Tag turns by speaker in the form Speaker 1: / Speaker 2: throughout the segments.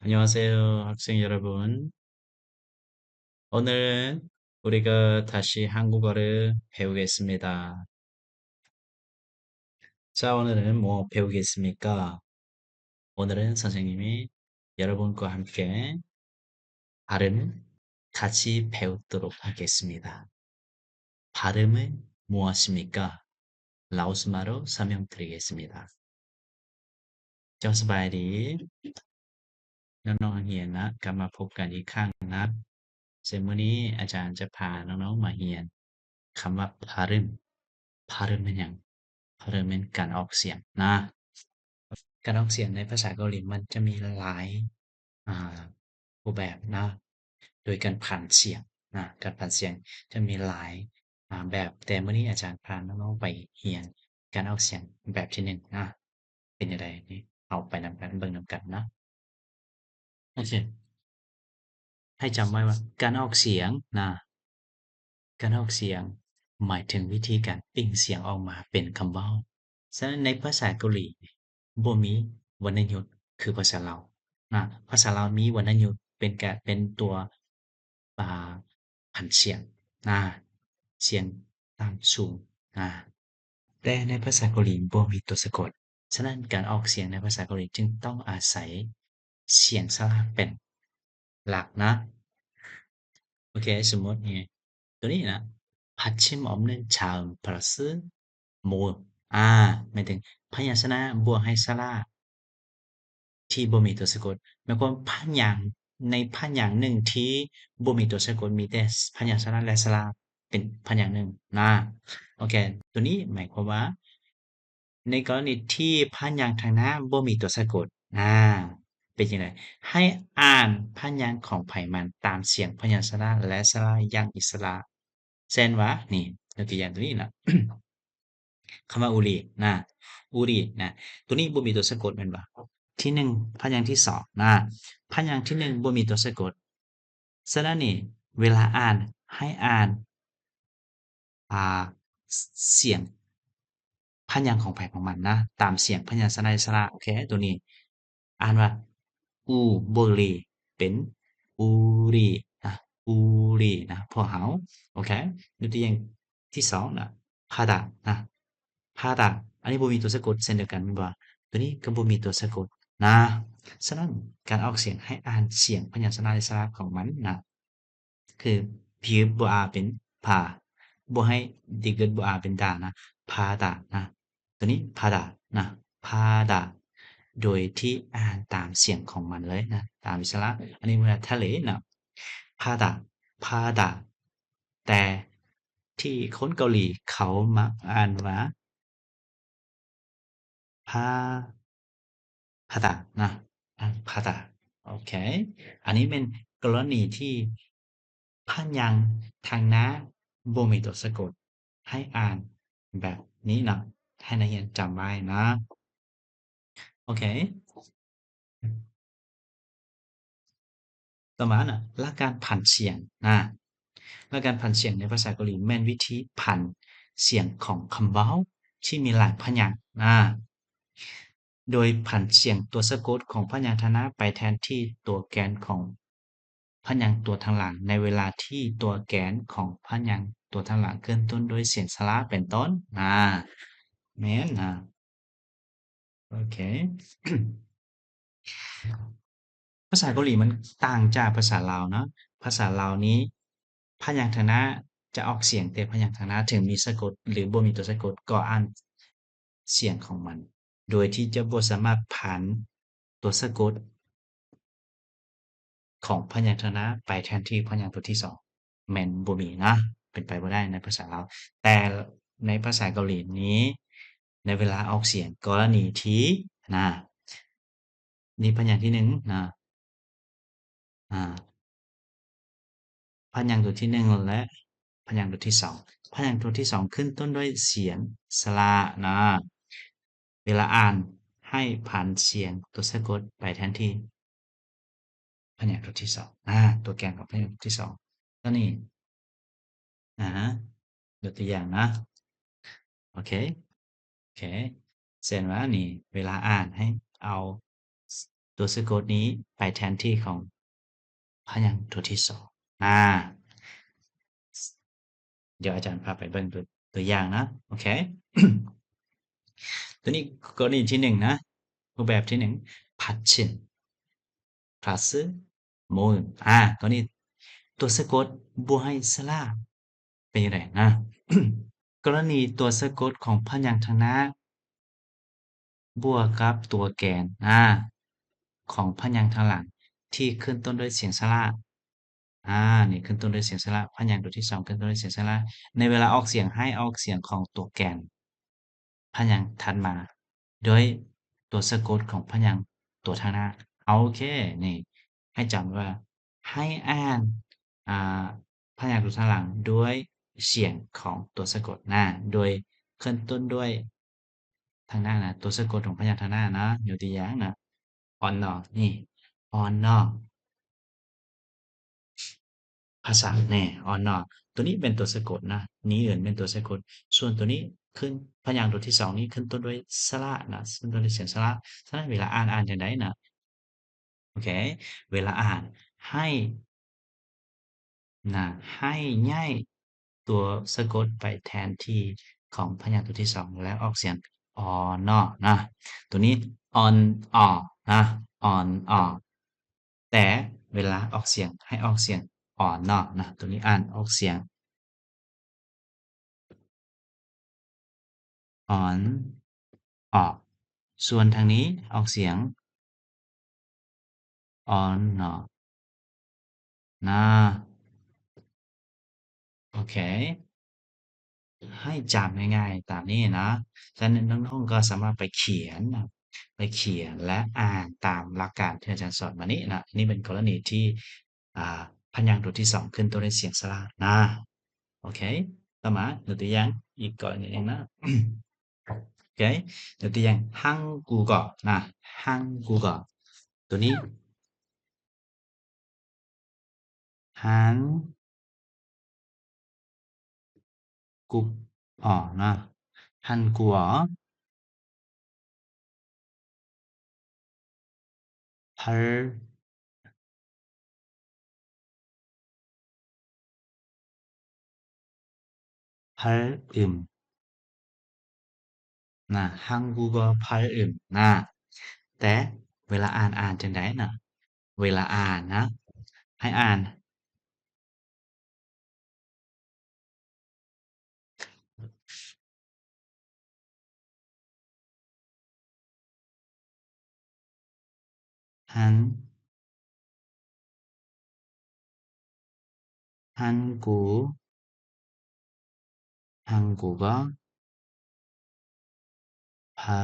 Speaker 1: 안녕하세요, 학생 여러분. 오늘은 우리가 다시 한국어를 배우겠습니다. 자, 오늘은 뭐 배우겠습니까? 오늘은 선생님이 여러분과 함께 발음을 같이 배우도록 하겠습니다. 발음은 무엇입니까? 라오스마로 설명드리겠습니다. เจ้าสบายดี น้องๆนักเรียนนะกลับมาพบกันอีกครั้งนะซึ่งวันนี้อาจารย์จะพาน้องๆมาเรียนคำว่า 발음 발음은หยัง 발음은การออกเสียงนะการออกเสียงในภาษาเกาหลีมันจะมีหลายอ่ารูปแบบนะโดยการผันเสียงนะการผันเสียงจะมีหลายแบบแต่มื้อนี้อาจารย์พาน้องๆไปเรียนการออกเสียงแบบที่หนึ่งนะเป็นจั่งใดนี่เอาไปนำกันเบิ่งนำกันนะโอเคให้จำไว้ว่าการออกเสียงนะการออกเสียงหมายถึงวิธีการเปล่งเสียงออกมาเป็นคำเว้าฉะนั้นในภาษาเกาหลีบ่มีวรรณยุกต์คือภาษาลาวนะภาษาลาวมีวรรณยุกต์เป็นตัวผันเสียงนะเสียงต่ำสูงนะแต่ในภาษาเกาหลีบ่มีตัวสะกดฉะนั้นการออกเสียงในภาษาเกาหลีจึงต้องอาศัยเสียงสระเป็นหลักนะโอเคสมมตินี่ตัวนี้นะ 받침없는 자음 플러스 모음.หมายถึงพยัญชนะบวกให้สระที่บ่มีตัวสะกดหมายความพยางค์ในพยางค์หนึ่งที่บ่มีตัวสะกดมีแต่พยัญชนะและสระเป็นพยางค์หนึ่งนะโอเคตัวนี้หมายความว่าในกรณีที่พยางค์ทางหน้าบ่มีตัวสะกดเป็นยังไงให้อ่านพยางค์ของไผมันตามเสียงพยัญชนะและสระอย่างอิสระเช่นว่านี่ยกตัวอย่างตัวนี้นะ คำว่าอุรินะอุรินะตัวนี้บ่มีตัวสะกดแม่นบ่ที่หนึ่งพยางค์ที่สองนะพยางค์ที่หนึ่งบ่มีตัวสะกดฉะนั้นนี่เวลาอ่านให้อ่านเสียงพยางค์ของไผของมันนะตามเสียงพยัญชนะอิสระโอเคตัวนี้อ่านว่าอูบุรีเป็นอูรินะอูรินะพวกเขาโอเคยกตัวอย่างที่สองนะ พาดะนะพาดะอันนี้บ่มีตัวสะกดเช่นเดียวกันแม่นบ่ตัวนี้ก็บ่มีตัวสะกดนะฉะนั้นการออกเสียงให้อ่านเสียงพยัญชนะอิสระของมันนะคือพิมพ์บ่อาเป็นผาบ่ให้ดิกเกิดบ่อาเป็นดานะพาดะนะตัวนี้พาดะนะพาดะโดยที่อ่านตามเสียงของมันเลยนะตามอิสระอันนี้เวลาทะเลนะพาดะพาดะแต่ที่คนเกาหลีเขามักอ่านว่า พาพาดะนะพาดะโอเคอันนี้เป็นกรณีที่พยัญชนะทางหน้าบ่มีตัวสะกดให้อ่านแบบนี้นะให้นักเรียนจำไว้นะโอเคต่อมานะหลักการผันเสียงนะหลักการผันเสียงในภาษาเกาหลีแม่นวิธีผันเสียงของคำเว้าที่มีหลายพยางค์โดยผันเสียงตัวสะกดของพยัญชนะไปแทนที่ตัวแกนของพยัญชนะตัวข้างหลังในเวลาที่ตัวแกนของพยัญชนะตัวข้างหลังเคลื่อนต้นด้วยเสียงสระเป็นต้นแม่นนะโอเคภาษาเกาหลีมันต่างจากภาษาลาวเนาะภาษาลาวนี้พยัญชนะจะออกเสียงแต่พยัญชนะถึงมีสะกดหรือบ่มีตัวสะกดก็อ่านเสียงของมันโดยที่จะบ่สามารถผันตัวสะกดของพยัญชนะไปแทนที่พยัญชนะตัวที่สองแม่นบ่มีนะเป็นไปบ่ได้ในภาษาลาวแต่ในภาษาเกาหลีนี้ในเวลาออกเสียงกรณีที่นะนี่พยัญชนะที่หนึ่งนะอ่า พยางค์ตัวที่หนึ่งและพยางค์ตัวที่สองขึ้นต้นด้วยเสียงสระนะเวลาอ่านให้ผ่านเสียงตัวสะกดไปแทนที่พยางค์ตัวที่สองตัวแกนของพยางค์ตัวที่สองตัวนี้ยกตัวอย่างนะโอเคเช่นว่านี่เวลาอ่านให้เอา ตัวสะกดนี้ไปแทนที่ของพยางค์ตัวที่สองเดี๋ยวอาจารย์พาไปเบิ่งตัวอย่างนะโอเค ตัวนี้กรณีที่หนึ่งนะรูปแบบที่หนึ่งพัดชิน plus โมนตัวนี้ตัวสะกดบวกให้สระเป็นยังไงนะ กรณีตัวสะกดของพยางค์ทางหน้าบวกกับตัวแกนของพยางค์ทางหลังที่ขึ้นต้นด้วยเสียงสระอ่านี่ขึ้นต้นด้วยเสียงสระพยางค์ตัวที่สองขึ้นต้นด้วยเสียงสระในเวลาออกเสียงให้ออกเสียงของตัวแกนพยางค์ถัดมาโดยตัวสะกดของพยางค์ตัวทางหน้าโอเคนี่ให้จำว่าให้อ่านอ่าพยางค์ตัวทางหลังด้วยเสียงของตัวสะกดโดยขึ้นต้นด้วย ทางหน้านะตัวสะกดของพยางค์ทางหน้านะยกตัวอย่างนะออนนอนี่ออนนอภาษาแน่ออนนอตัวนี้เป็นตัวสะกดนะนี้อื่นเป็นตัวสะกดส่วนตัวนี้ขึ้นพยางค์ตัวที่สองนี้ขึ้นต้นด้วยสระนะขึ้นต้นด้วยเสียงสระฉะนั้นเวลาอ่านจังไดนะโอเคเวลาอ่านให้นะให้ย้ายตัวสะกดไปแทนที่ของพยางค์ตัวที่สองแล้วออกเสียงออนอนะตัวนี้ออนออนะออนออ แต่เวลาออกเสียงให้ออกเสียงอ่อนเนาะนะตัวนี้อ่านออกเสียงอ่อนออกส่วนทางนี้ออกเสียงอ่อนเนาะนะโอเคให้จำง่ายๆตามนี้นะฉะนั้นน้องๆก็สามารถไปเขียนนะไปเขียนและอ่านตามหลักการที่อาจารย์สอนมานี้นะนี่เป็นกรณีที่อ่าพยางค์ตัวที่สองขึ้นต้นด้วยเสียงสระนะโอเคต่อมายกตัวอย่างอีกกรณีหนึ่งนะ โอเคยกตัวอย่างฮังกูก็นะฮังกูก็ตัวนี้ฮังกูอ๋อนะฮันกูอ๋อ팔 발음นะฮังกูก็발음นะแต่เวลาอ่านจังไดนะเวลาอ่านนะให้อ่านฮันฮันกูฮังกูก็พา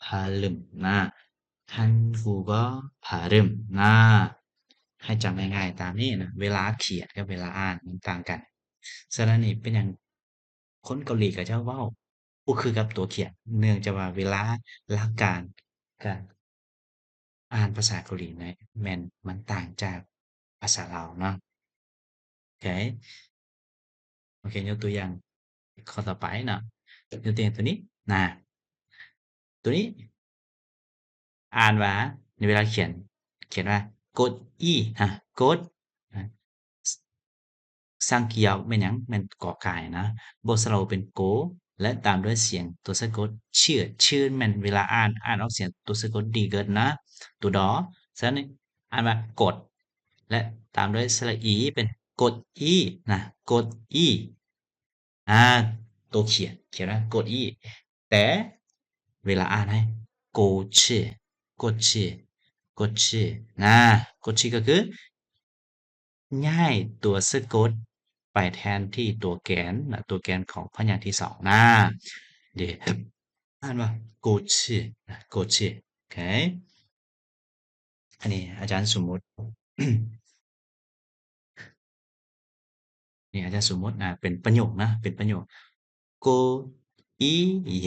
Speaker 1: 발음นะ한국어 발음นะให้จำง่ายๆตามนี้นะเวลาเขียนกับเวลาอ่านมันต่างกันฉะนั้นนี่เป็นอย่างคนเกาหลีก็จะเว้าบ่คือกับตัวเขียนเนื่องจากว่าเวลาหลักการอ่านภาษาเกาหลีเนี่ยมันต่างจากภาษาลาวเนาะโอเคโอเคยกตัวอย่างข้อต่อไปเนาะยกตัวอย่างตัวนี้นะตัวนี้ อ่านว่าในเวลาเขียนว่ากดอีกดนะสร้างเกียวแม่นหยังแม่นกอไก่นะบทสระอุเป็นโกและตามด้วยเสียงตัวสะกดชื่อแม่นเวลาอ่านออกเสียงตัวสะกดดีเกินนะตัวดอฉะนั้นอ่านว่ากดและตามด้วยสระอีเป็นกดอีนะกดอีอ่าตัวเขียนว่ากดอีแต่เวลาอ่านให้โกชิโกชิโกชินะโกชิก็คือง่ายตัวสะกดไปแทนที่ตัวแกนนะตัวแกนของพยางค์ที่สองนะเดี๋ยวอ่านว่าโกชินะโกชิโอเคอันนี้อาจารย์สมมุติ นี่อาจารย์สมมุติเป็นประโยคนะเป็นประโยค 꽃이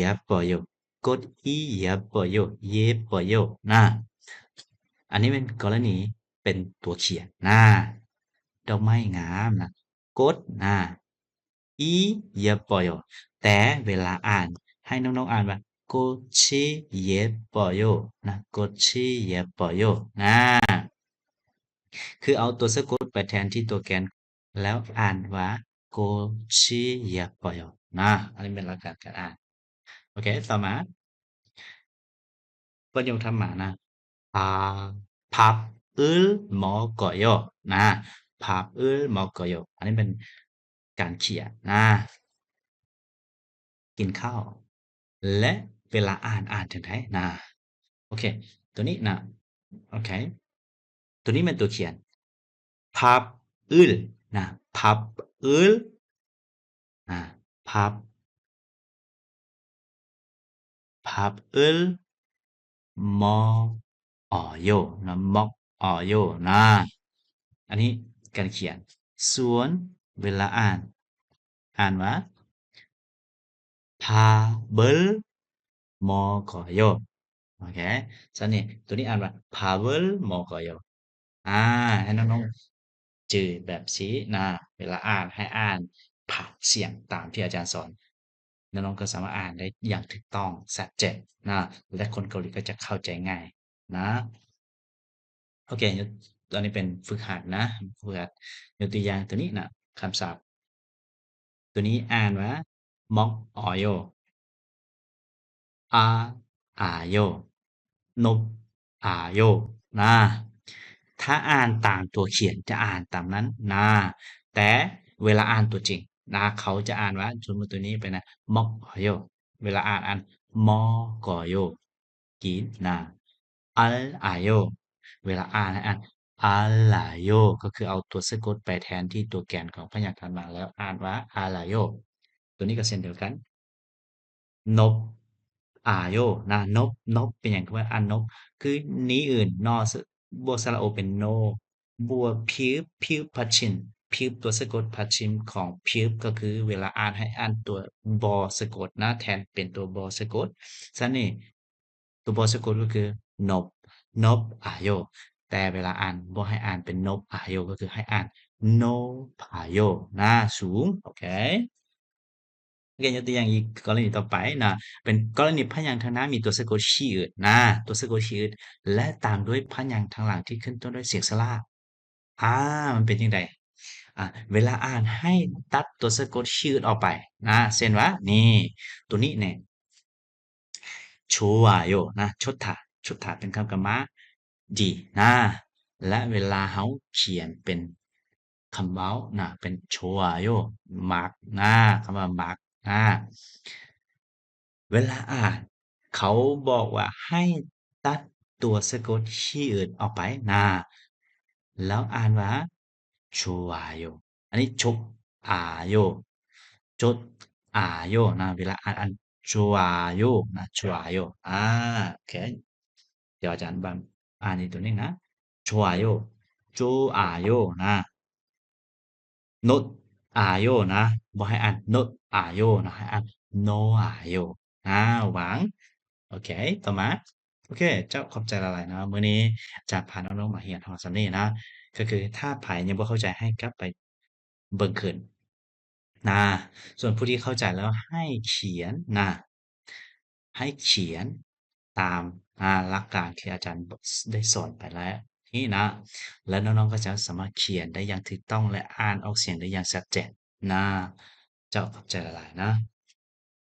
Speaker 1: 예뻐요. 꽃이 예뻐요. 예뻐요. นะอันนี้เป็นกรณีเป็นตัวเขียนดอกไม้งามนะกดอีเยปอยแต่เวลาอ่านให้น้องๆอ่านว่า 꽃이 예뻐요 นะ 꽃이 예뻐요 นะคือเอาตัวสะกดไปแทนที่ตัวแกนแล้วอ่านว่า 꽃이 예뻐요 นะอันนี้เป็นหลักการการอ่านโอเคต่อมาประโยคธรรมะนะ 아, 밥을 먹어요. 나 밥을 먹어요. อันนี้เป็นการเขียนนะกินข้าวและเวลาอ่านถึงไหนนะโอเคตัวนี้นะโอเคตัวนี้เป็นตัวเขียน 밥을 นะ 밥을 นะ 밥 밥을 먹어요 นะ 먹어요 นะอันนี้การเขียนส่วนเวลาอ่านว่า 밥을 먹어요. 오케이. ฉะนั้นนี่ตัวนี้อ่านว่า 밥을 먹어요 ให้น้องๆจือแบบนี้นะเวลาอ่านให้อ่านผ่านเสียงตามที่อาจารย์สอนน้องๆก็สามารถอ่านได้อย่างถูกต้องชัดเจนนะและคนเกาหลีก็จะเข้าใจง่ายนะโอเคตอนนี้เป็นฝึกหัดนะฝึกหัดยกตัวอย่างตัวนี้นะคำศัพท์ตัวนี้อ่านว่า 먹어요 아, 아요, 높, 아요 นะถ้าอ่านตามตัวเขียนจะอ่านตามนั้นนะแต่เวลาอ่านตัวจริงนะเขาจะอ่านว่าสมมติตัวนี้เป็นนะมอกโยเวลาอ่านมอกโยกินนะอัลอาโยเวลาอ่านให้อ่านอัลลาโยก็คือเอาตัวสะกดไปแทนที่ตัวแกนของพยัญชนะมาแล้วอ่านว่าอัลลาโยตัวนี้ก็เช่นเดียวกัน นบโยนะนบเป็นอย่างว่าอันนบคือนี้อื่นนอสบวกสระโอเป็นโนบวกพิวพัชชินพิวตัวสะกดพัชชิมของพิวก็คือเวลาอ่านให้อ่านตัวบอสะกดนะแทนเป็นตัวบอสะกดฉะนั้นนี่ตัวบอสะกดก็คือนบโยแต่เวลาอ่านบ่ให้อ่านเป็นนบโยก็คือให้อ่านโนโยนะสูงโอเค โอเคยกตัวอย่างอีกกรณีต่อไปนะเป็นกรณีพยางค์ทางหน้ามีตัวสะกดชื่ออื่นนะตัวสะกดชื่ออื่นและตามด้วยพยางค์ทางหลังที่ขึ้นต้นด้วยเสียงสระอามันเป็นจั่งใดเวลาอ่านให้ตัดตัวสะกดชื่ออื่นออกไปนะเช่นว่านี่ตัวนี้เนี่ย 좋아요 นะชดถาเป็นคำกรรมะดีนะและเวลาเราเขียนเป็นคำเว้านะเป็น 좋아요 มักนะคำว่ามักนะเวลาอ่านเขาบอกว่าให้ตัดตัวสะกดชื่ออื่นออกไปนะแล้วอ่านว่า 좋아요 อันนี้좋아요 좋아요 นะเวลาอ่าน 좋아요 นะ 좋아요 โอเคเดี๋ยวอาจารย์บังอ่านอีกตัวหนึ่งนะ 좋아요 좋아요 นะ not อาโยนะบ่ให้อ่าน not อาโยนะให้อ่าน no อาโยหวังโอเคต่อมาโอเคเจ้าขอบใจหลายๆนะมื้อนี้อาจารย์พาน้องๆมาเรียนฮอดส่ำนี้นะก็คือถ้าไผยังบ่เข้าใจให้กลับไปเบิ่งคืนนะส่วนผู้ที่เข้าใจแล้วให้เขียนนะให้เขียนตามหลักการที่อาจารย์ได้สอนไปแล้วนี้นะแล้วน้องๆก็จะสามารถเขียนได้อย่างถูกต้องและอ่านออกเสียงได้อย่างชัดเจนนะเจ้าขอบใจหลายๆนะ